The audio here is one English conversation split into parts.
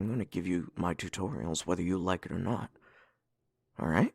I'm gonna give you my tutorials whether you like it or not. Alright?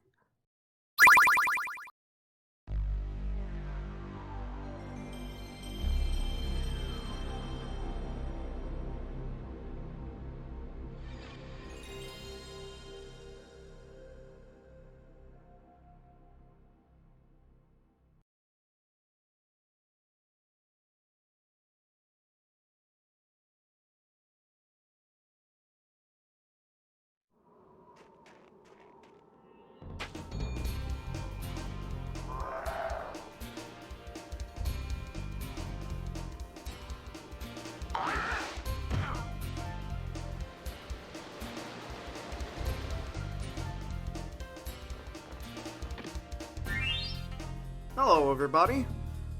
Hello everybody,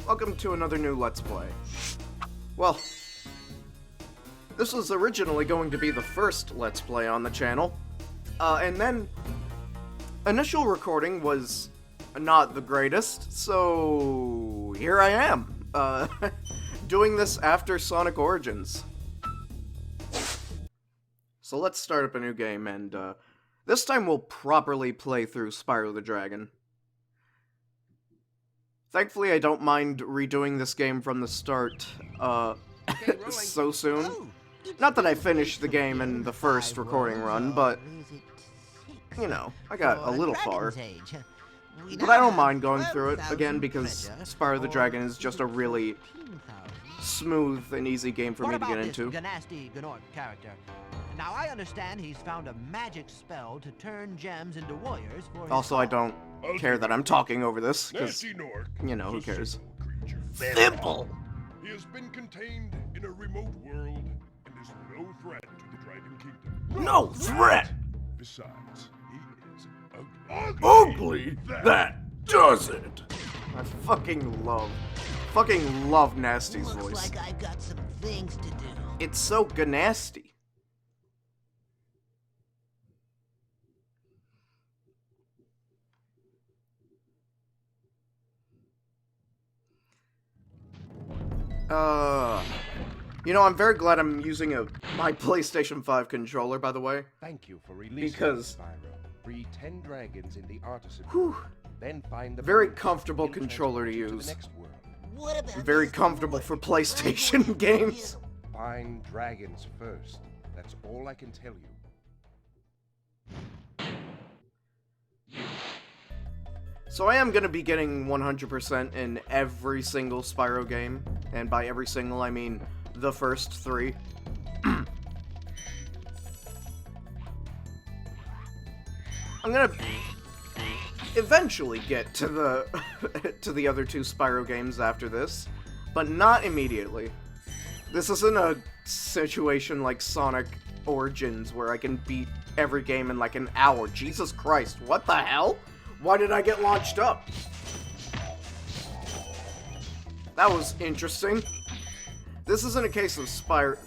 welcome to another new Let's Play. Well, this was originally going to be the first Let's Play on the channel, and then initial recording was not the greatest, so here I am, doing this after Sonic Origins. So let's start up a new game, and this time we'll properly play through Spyro the Dragon. Thankfully, I don't mind redoing this game from the start, so soon. Not that I finished the game in the first recording run, but, you know, I got a little far. But I don't mind going through it, again, because Spyro the Dragon is just a really smooth and easy game for me to get into. Now, I understand he's found a magic spell to turn gems into warriors for his Also, I don't care that I'm talking over this, because, you know, who cares? Simple! He has been contained in a remote world and is no threat to the Dragon Kingdom. No threat! Besides, he is ugly. Ugly? That does it! I fucking love Nasty's voice. Looks like I've got some things to do. It's so gnasty. You know, I'm very glad I'm using my PlayStation 5 controller, by the way. Thank you for releasing Because Spyro. Free 10 dragons in the artisan. Whew, Then find the very bridge comfortable and controller to transport you use. the next world. What about Very this comfortable for PlayStation games. Find dragons first. That's all I can tell you. So I am going to be getting 100% in every single Spyro game, and by every single I mean the first 3. I'm going to eventually get to the to the other 2 Spyro games after this, but not immediately. This isn't a situation like Sonic Origins where I can beat every game in like an hour. Jesus Christ, what the hell? Why did I get launched up? That was interesting. This isn't a case of Spyro,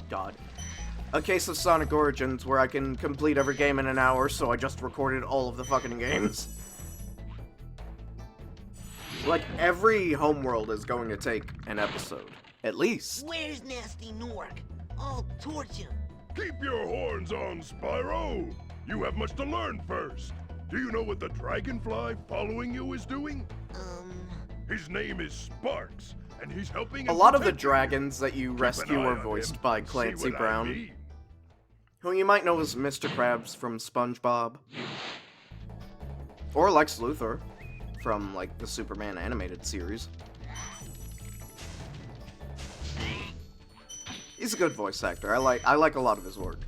God. A case of Sonic Origins where I can complete every game in an hour, so I just recorded all of the fucking games. Like, every homeworld is going to take an episode. At least. Where's Nasty Nork? I'll torch him. Keep your horns on, Spyro! You have much to learn first. Do you know what the dragonfly following you is doing? His name is Sparks, and he's helping. A lot of the protect you. dragons that you Keep rescue an eye are on voiced him. by See Clancy what I Brown, mean? who you might know as Mr. Krabs from SpongeBob. Or Lex Luthor from, like, the Superman animated series. He's a good voice actor. I like a lot of his work.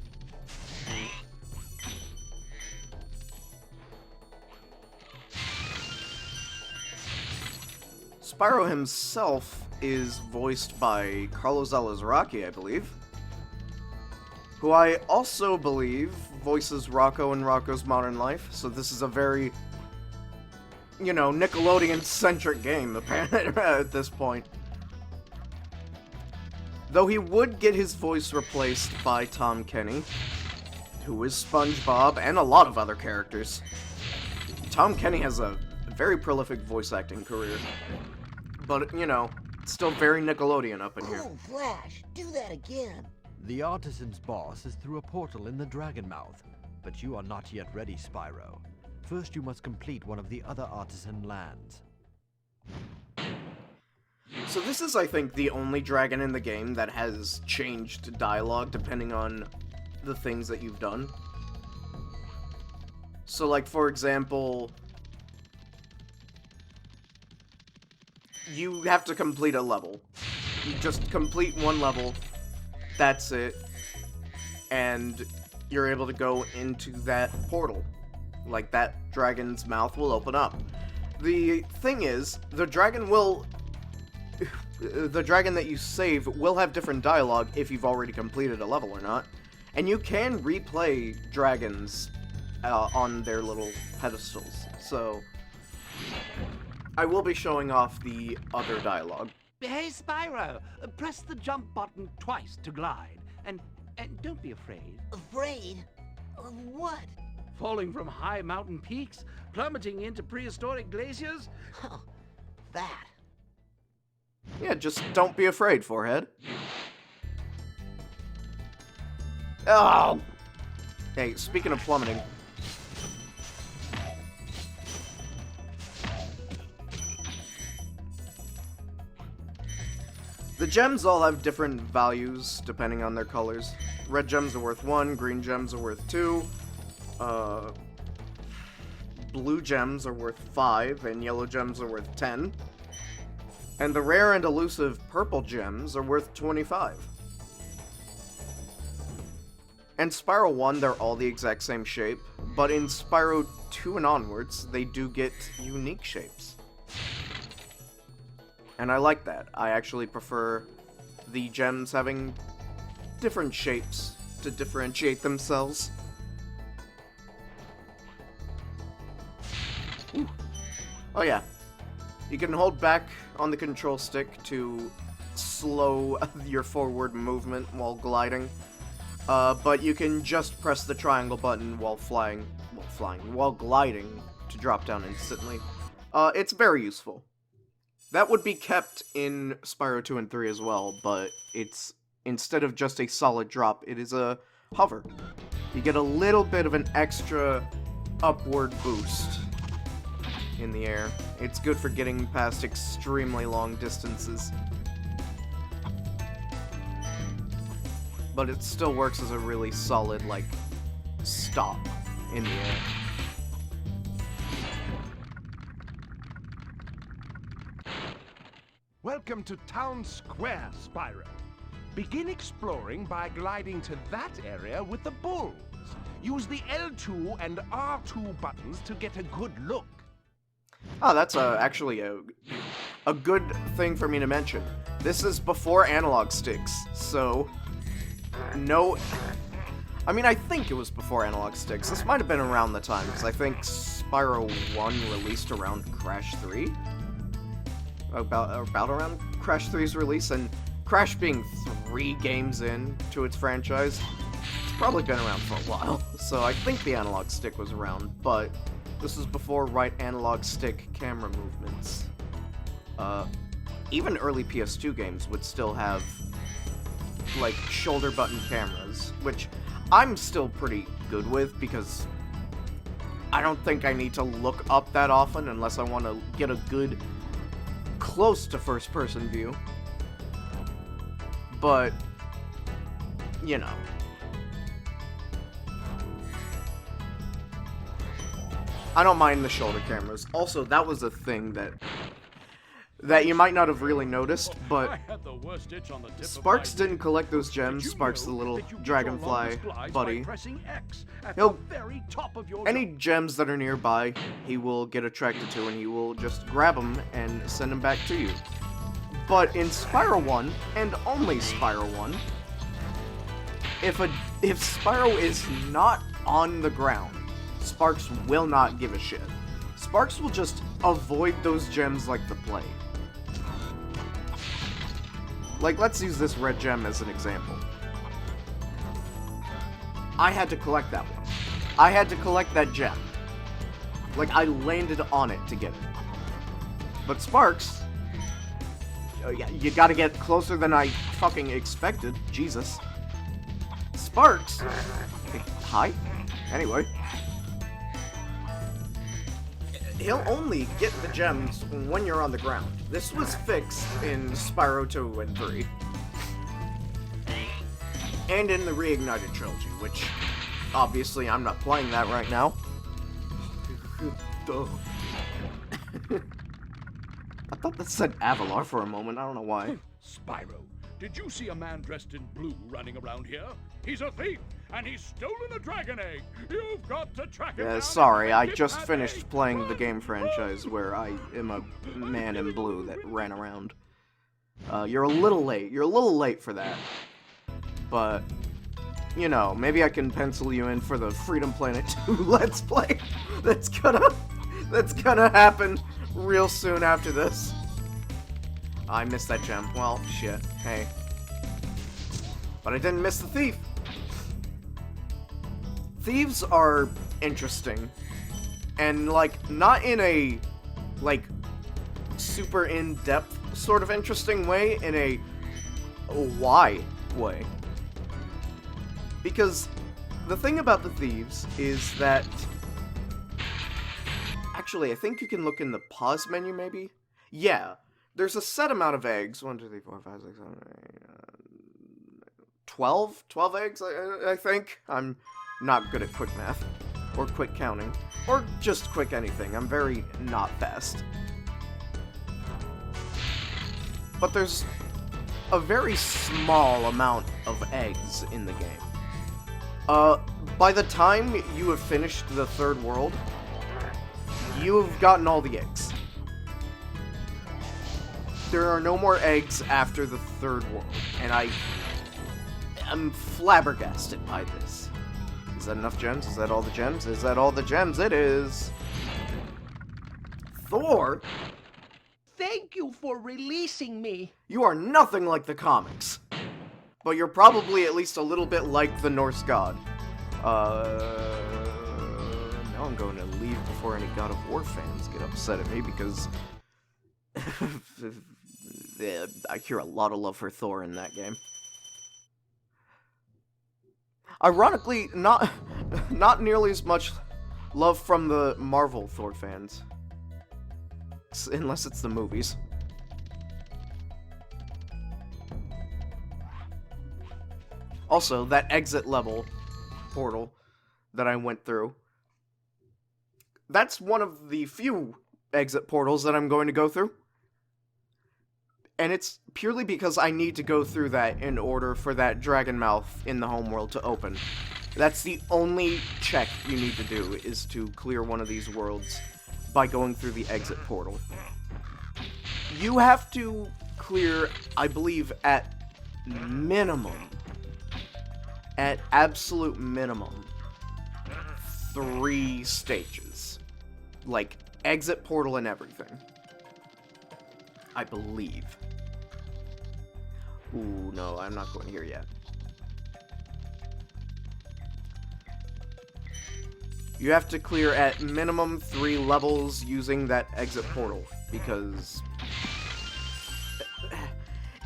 Spyro himself is voiced by Carlos Alazraqui, I believe. Who I also believe voices Rocco in Rocco's Modern Life, so this is a very, you know, Nickelodeon-centric game, apparently, at this point. Though he would get his voice replaced by Tom Kenny, who is SpongeBob, and a lot of other characters. Tom Kenny has a very prolific voice acting career. But, you know, still very Nickelodeon up in here. Oh, Flash, do that again. The artisan's boss is through a portal in the Dragon Mouth, but you are not yet ready, Spyro. First, you must complete one of the other artisan lands. So this is, I think, the only dragon in the game that has changed dialogue depending on the things that you've done. So, like, for example, you have to complete a level. You just complete one level, that's it, and you're able to go into that portal. Like, that dragon's mouth will open up. The thing is, the dragon that you save will have different dialogue if you've already completed a level or not. And you can replay dragons on their little pedestals. So, I will be showing off the other dialogue. Hey, Spyro, press the jump button twice to glide. And don't be afraid. Afraid? Of what? Falling from high mountain peaks? Plummeting into prehistoric glaciers? Oh, that. Yeah, just don't be afraid, forehead. Oh! Hey, speaking of plummeting. The gems all have different values depending on their colors. Red gems are worth 1, green gems are worth 2, blue gems are worth 5, and yellow gems are worth 10. And the rare and elusive purple gems are worth 25. In Spyro 1, they're all the exact same shape, but in Spyro 2 and onwards, they do get unique shapes. And I like that. I actually prefer the gems having different shapes to differentiate themselves. Ooh. Oh yeah. You can hold back on the control stick to slow your forward movement while gliding. But you can just press the triangle button while gliding to drop down instantly. It's very useful. That would be kept in Spyro 2 and 3 as well, but it's, instead of just a solid drop, it is a hover. You get a little bit of an extra upward boost in the air. It's good for getting past extremely long distances. But it still works as a really solid, like, stop in the air. Welcome to Town Square, Spyro. Begin exploring by gliding to that area with the bulls. Use the L2 and R2 buttons to get a good look. Oh, that's actually a good thing for me to mention. This is before analog sticks, so no... I mean, I think it was before analog sticks. This might have been around the time, because I think Spyro 1 released around Crash 3? About around Crash 3's release, and Crash being 3 games in to its franchise, it's probably been around for a while. So I think the analog stick was around, but this was before right analog stick camera movements. Even early PS2 games would still have, like, shoulder button cameras, which I'm still pretty good with, because I don't think I need to look up that often unless I want to get a good close to first-person view. But, you know. I don't mind the shoulder cameras. Also, that was a thing that you might not have really noticed, but Sparks didn't collect those gems. Sparks, the little dragonfly buddy. Any gems that are nearby, he will get attracted to, and he will just grab them and send them back to you. But in Spyro 1, and only Spyro 1, if Spyro is not on the ground, Sparks will not give a shit. Sparks will just avoid those gems like the plague. Like, let's use this red gem as an example. I had to collect that one. I had to collect that gem. Like, I landed on it to get it. But Sparks... yeah, you gotta get closer than I fucking expected. Jesus. Sparks? Hi? Anyway. He'll only get the gems when you're on the ground. This was fixed in Spyro 2 and 3. And in the Reignited trilogy, which, obviously, I'm not playing that right now. Duh. I thought that said Avalar for a moment, I don't know why. Spyro, did you see a man dressed in blue running around here? He's a thief, and he's stolen a dragon egg. You've got to track him down. Sorry, I and just get that finished egg. playing the Run, game franchise run. where I am a man in blue that ran around. You're a little late. You're a little late for that. But, you know, maybe I can pencil you in for the Freedom Planet 2 Let's Play. That's gonna happen real soon after this. I missed that gem. Well, shit. Hey. But I didn't miss the thief. Thieves are interesting. And, like, not in a, like, super in-depth sort of interesting way, in a why way. Because the thing about the thieves is that... Actually, I think you can look in the pause menu, maybe? Yeah. There's a set amount of eggs. 1, 2, 3, 4, 5, 6, 7, 8, 12? 12 eggs, I think? I'm not good at quick math. Or quick counting. Or just quick anything. I'm very not fast. But there's a very small amount of eggs in the game. By the time you have finished the third world, you've gotten all the eggs. There are no more eggs after the third world, and I'm flabbergasted by this. Is that enough gems? Is that all the gems? Is that all the gems? It is. Thor? Thank you for releasing me. You are nothing like the comics. But you're probably at least a little bit like the Norse god. Now I'm going to leave before any God of War fans get upset at me because I hear a lot of love for Thor in that game. Ironically, not nearly as much love from the Marvel Thor fans. Unless it's the movies. Also, that exit level portal that I went through, that's one of the few exit portals that I'm going to go through. And it's purely because I need to go through that in order for that dragon mouth in the homeworld to open. That's the only check you need to do, is to clear one of these worlds by going through the exit portal. You have to clear, I believe, at absolute minimum, 3 stages. Like, exit portal and everything. I believe. Ooh, no, I'm not going here yet. You have to clear at minimum 3 levels using that exit portal, because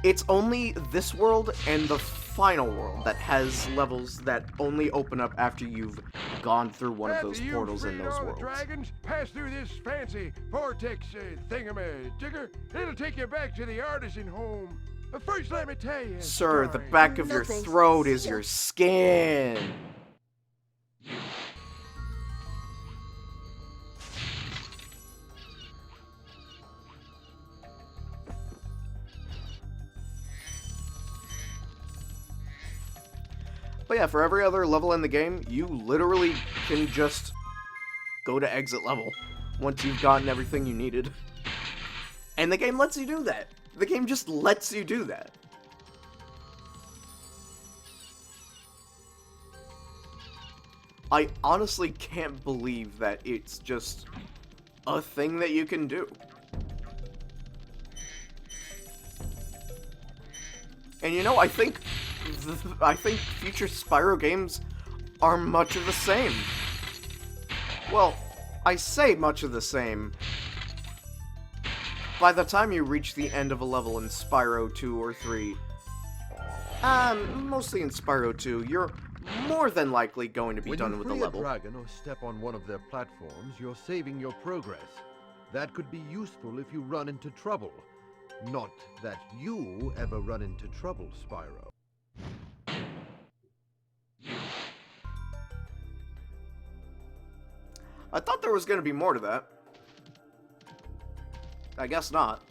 it's only this world and the final world that has levels that only open up after you've gone through one of those portals in those worlds. Dragons, pass through this fancy vortex thingamajigger. It'll take you back to the artisan home. But first, let me tell you. Sir, the back of your throat is your skin. But yeah, for every other level in the game, you literally can just go to exit level once you've gotten everything you needed. And the game lets you do that. The game just lets you do that. I honestly can't believe that it's just a thing that you can do. And you know, I think future Spyro games are much of the same. Well, I say much of the same. By the time you reach the end of a level in Spyro 2 or 3, mostly in Spyro 2, you're more than likely going to be When done you with the free a level. dragon or step on one of their platforms, you're saving your progress. That could be useful if you run into trouble. Not that you ever run into trouble, Spyro. I thought there was going to be more to that. I guess not.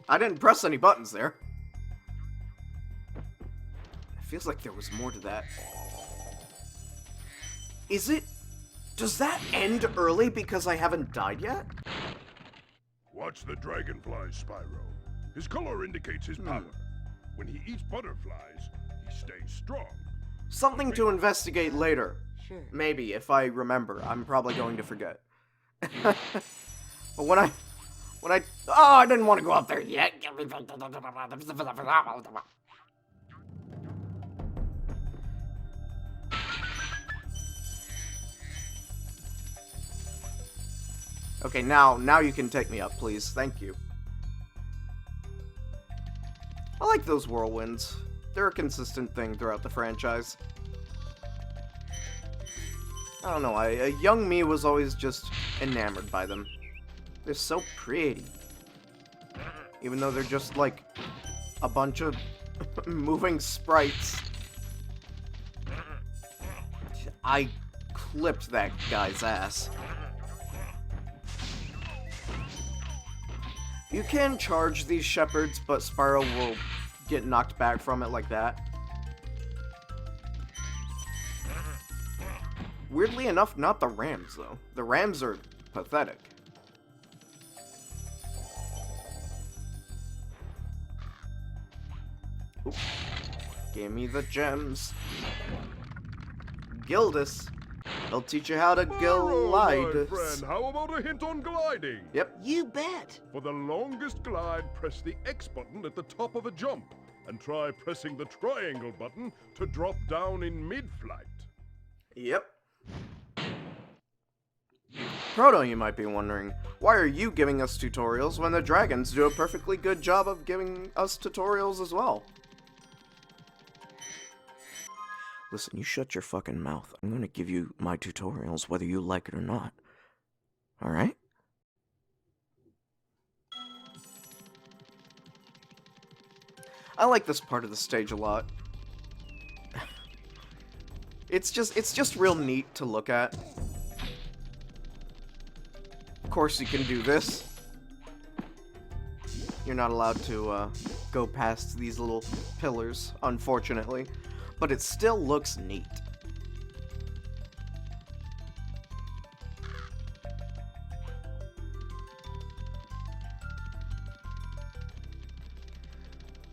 I didn't press any buttons there. It feels like there was more to that. Is it? Does that end early because I haven't died yet? Watch the dragonfly, Spyro. His color indicates his power. When he eats butterflies, he stays strong. Something to investigate later. Sure. Maybe, if I remember. I'm probably going to forget. But when I... Oh, I didn't want to go out there yet. Okay, now you can take me up, please. Thank you. I like those whirlwinds. They're a consistent thing throughout the franchise. I don't know, a young me was always just enamored by them. They're so pretty. Even though they're just like a bunch of moving sprites. I clipped that guy's ass. You can charge these shepherds, but Spyro will get knocked back from it like that. Weirdly enough, not the rams, though. The rams are pathetic. Oop. Give me the gems. Gildas. He'll teach you how to glide. My friend, how about a hint on gliding? Yep. You bet. For the longest glide, press the X button at the top of a jump, and try pressing the triangle button to drop down in mid-flight. Yep. Proto, you might be wondering, why are you giving us tutorials when the dragons do a perfectly good job of giving us tutorials as well? Listen, you shut your fucking mouth. I'm gonna give you my tutorials whether you like it or not. Alright? I like this part of the stage a lot. It's just real neat to look at. Of course you can do this. You're not allowed to go past these little pillars, unfortunately. But it still looks neat.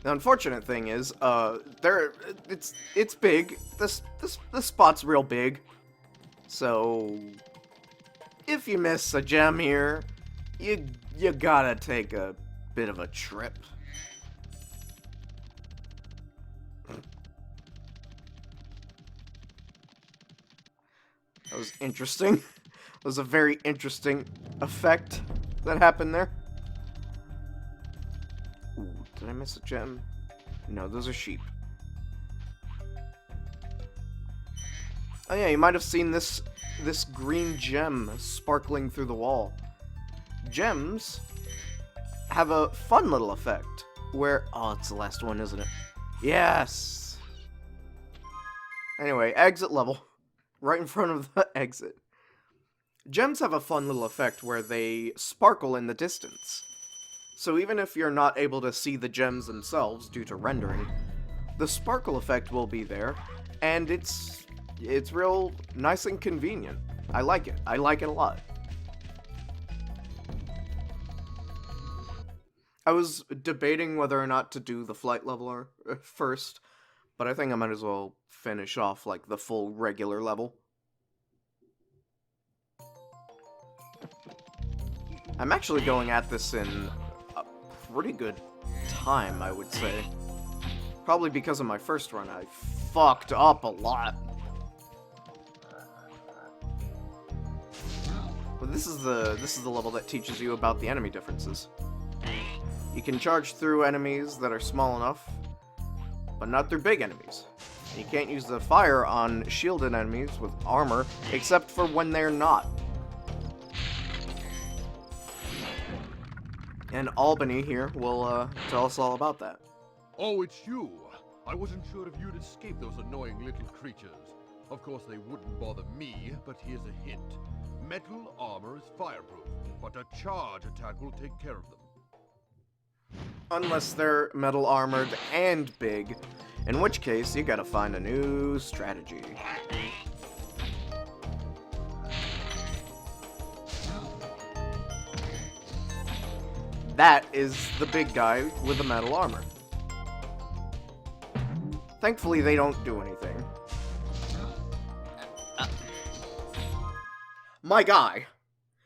The unfortunate thing is, it's big. This spot's real big. So if you miss a gem here, you gotta take a bit of a trip. That was interesting. That was a very interesting effect that happened there. Ooh, did I miss a gem? No, those are sheep. Oh yeah, you might have seen this green gem sparkling through the wall. Gems have a fun little effect where... Oh, it's the last one, isn't it? Yes! Anyway, exit level. Right in front of the exit. Gems have a fun little effect where they sparkle in the distance. So even if you're not able to see the gems themselves due to rendering, the sparkle effect will be there, and it's real nice and convenient. I like it. I like it a lot. I was debating whether or not to do the flight level first, but I think I might as well finish off like the full regular level. I'm actually going at this in a pretty good time, I would say. Probably because of my first run, I fucked up a lot. But this is the level that teaches you about the enemy differences. You can charge through enemies that are small enough, but not through big enemies. You can't use the fire on shielded enemies with armor, except for when they're not. And Albany here will tell us all about that. Oh, it's you. I wasn't sure if you'd escape those annoying little creatures. Of course, they wouldn't bother me, but here's a hint. Metal armor is fireproof, but a charge attack will take care of them. Unless they're metal armored and big, in which case you gotta find a new strategy. That is the big guy with the metal armor. Thankfully, they don't do anything. My guy,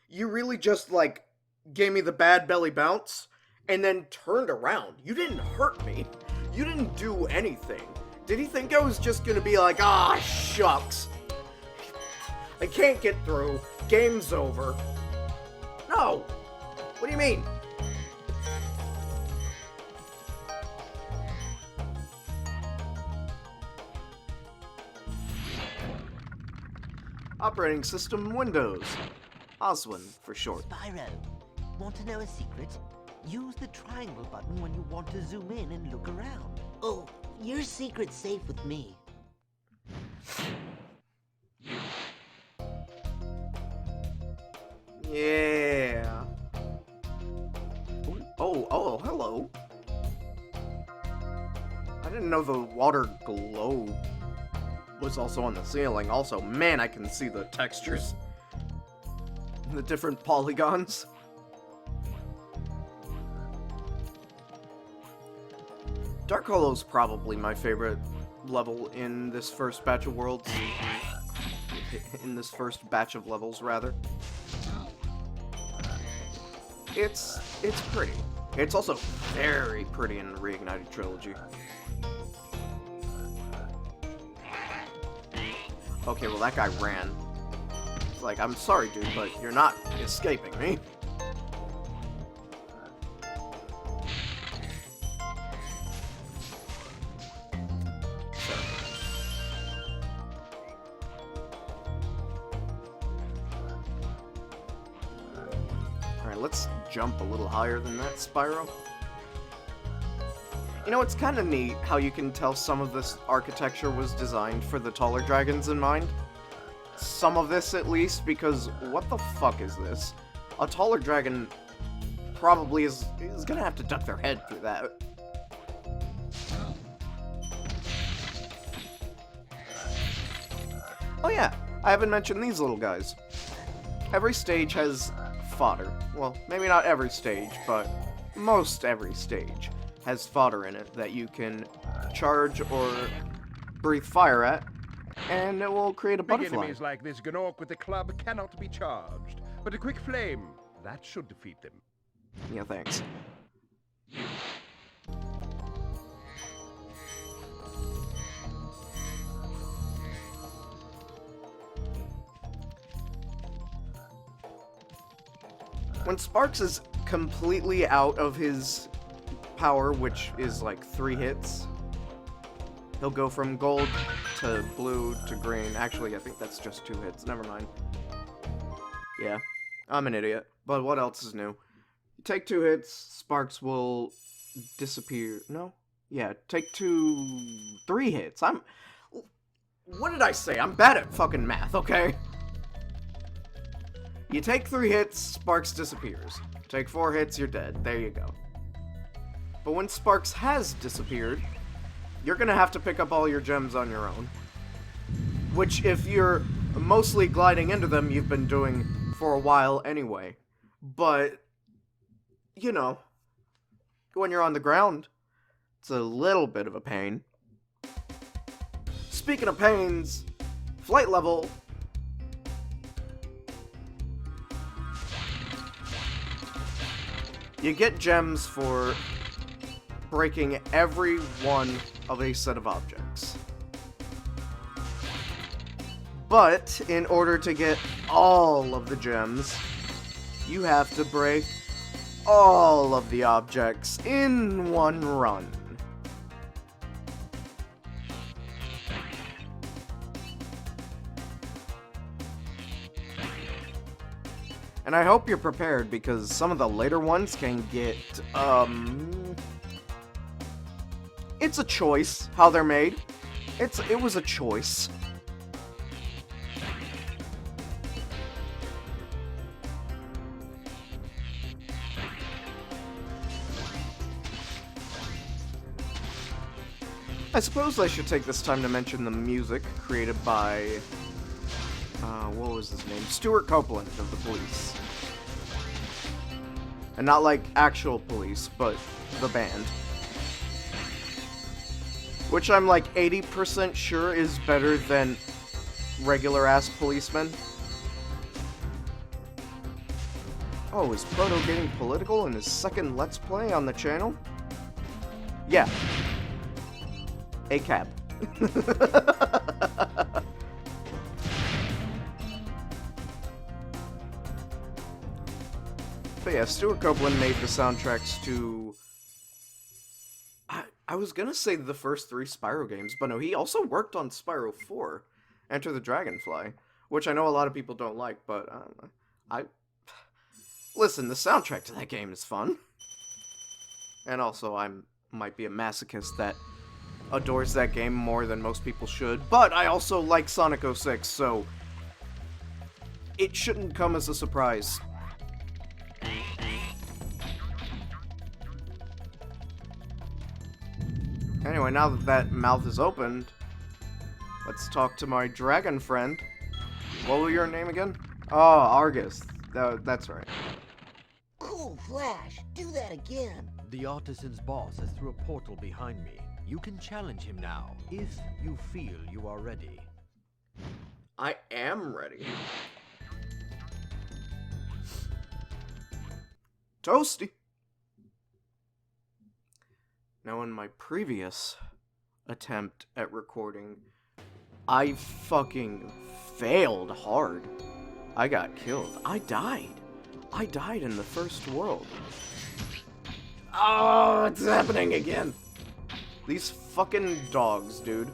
you really just, like, gave me the bad belly bounce, and then turned around. You didn't hurt me. You didn't do anything. Did he think I was just gonna be like, ah, shucks. I can't get through. Game's over. No. What do you mean? Operating system Windows. Oswin for short. Spyro, want to know a secret? Use the triangle button when you want to zoom in and look around. Oh, your secret's safe with me. Yeah. Oh, hello. I didn't know the water globe was also on the ceiling. Also, man, I can see the textures. The different polygons. Dark Hollow's probably my favorite level in this first batch of worlds. In this first batch of levels, rather. It's pretty. It's also very pretty in the Reignited trilogy. Okay, well that guy ran. It's like, I'm sorry, dude, but you're not escaping me. Alright, let's jump a little higher than that, Spyro. You know, it's kind of neat how you can tell some of this architecture was designed for the taller dragons in mind. Some of this, at least, because what the fuck is this? A taller dragon probably is gonna have to duck their head through that. Oh yeah, I haven't mentioned these little guys. Every stage has fodder. Well, maybe not every stage, but most every stage has fodder in it that you can charge or breathe fire at, and it will create a Big butterfly. enemies like this Gnorc with the club cannot be charged, but a quick flame, that should defeat them. Yeah, thanks. When Sparks is completely out of his power, which is like 3 hits, he'll go from gold to blue to green. Actually, I think that's just 2 hits. Never mind. Yeah, I'm an idiot. But what else is new? You take 2 hits, Sparks will disappear. No? Yeah, take 3 hits. What did I say? I'm bad at fucking math, okay? You take 3 hits, Sparks disappears. Take 4 hits, you're dead. There you go. But when Sparks has disappeared, you're gonna have to pick up all your gems on your own. Which, if you're mostly gliding into them, you've been doing for a while anyway. But, you know, when you're on the ground, it's a little bit of a pain. Speaking of pains, flight level. You get gems for breaking every one of a set of objects. But, in order to get all of the gems, you have to break all of the objects in one run. And I hope you're prepared, because some of the later ones can get, it's a choice how they're made. It was a choice. I suppose I should take this time to mention the music created by, what was his name? Stuart Copeland of the Police. And not like actual Police, but the band. Which I'm like 80% sure is better than regular-ass Policemen. Oh, is Proto getting political in his second Let's Play on the channel? Yeah. A cab. But yeah, Stuart Copeland made the soundtracks to... I was gonna say the first 3 Spyro games, but no, he also worked on Spyro 4, Enter the Dragonfly, which I know a lot of people don't like, but listen, the soundtrack to that game is fun. And also, I might be a masochist that adores that game more than most people should, but I also like Sonic 06, so it shouldn't come as a surprise. Anyway, now that that mouth is opened, let's talk to my dragon friend. What was your name again? Oh, Argus. That's right. Cool, Flash. Do that again. The artisan's boss is through a portal behind me. You can challenge him now, if you feel you are ready. I am ready. Toasty. Now, in my previous attempt at recording, I fucking failed hard. I got killed. I died. I died in the first world. Oh, it's happening again. These fucking dogs, dude.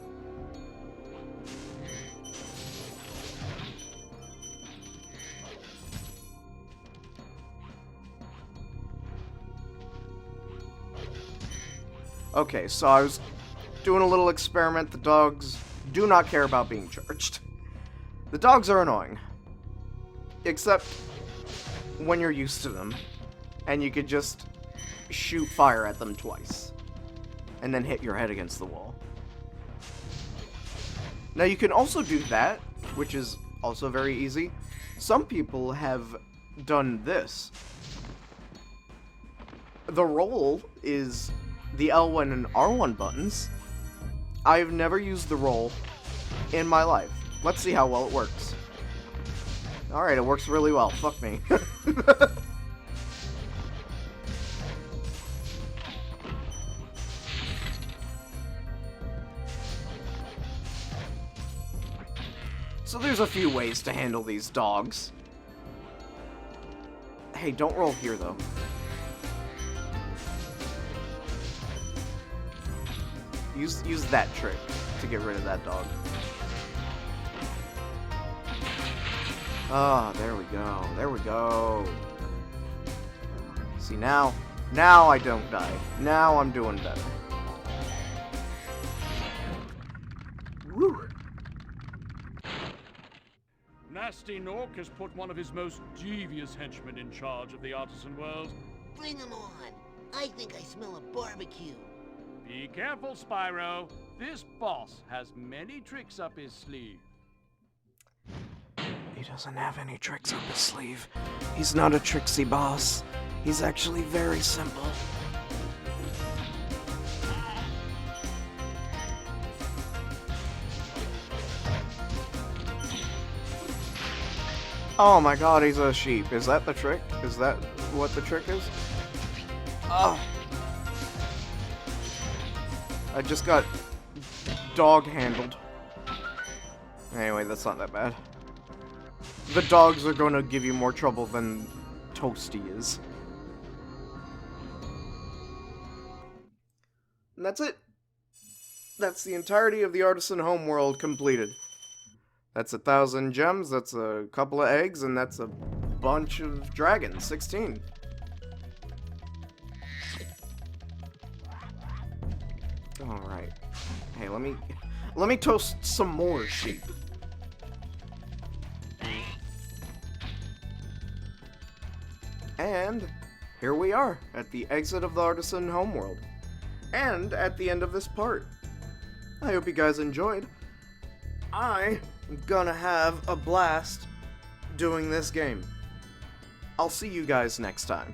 Okay, so I was doing a little experiment. The dogs do not care about being charged. The dogs are annoying. Except when you're used to them. And you could just shoot fire at them twice. And then hit your head against the wall. Now you can also do that, which is also very easy. Some people have done this. The roll is the L1 and R1 buttons. I've never used the roll in my life. Let's see how well it works. Alright, it works really well. Fuck me. So there's a few ways to handle these dogs. Hey, don't roll here, though. Use that trick to get rid of that dog. Ah, there we go. There we go. See, now I don't die. Now I'm doing better. Woo! Nasty Nork has put one of his most devious henchmen in charge of the artisan world. Bring him on. I think I smell a barbecue. Be careful, Spyro. This boss has many tricks up his sleeve. He doesn't have any tricks up his sleeve. He's not a tricksy boss. He's actually very simple. Oh my god, he's a sheep. Is that the trick? Is that what the trick is? Oh. I just got dog handled. Anyway, that's not that bad. The dogs are gonna give you more trouble than Toasty is. And that's it. That's the entirety of the Artisan Homeworld completed. That's 1,000 gems, that's a couple of eggs, and that's a bunch of dragons, 16. Alright. Hey, let me toast some more sheep. And here we are, at the exit of the Artisan homeworld. And at the end of this part. I hope you guys enjoyed. I'm gonna have a blast doing this game. I'll see you guys next time.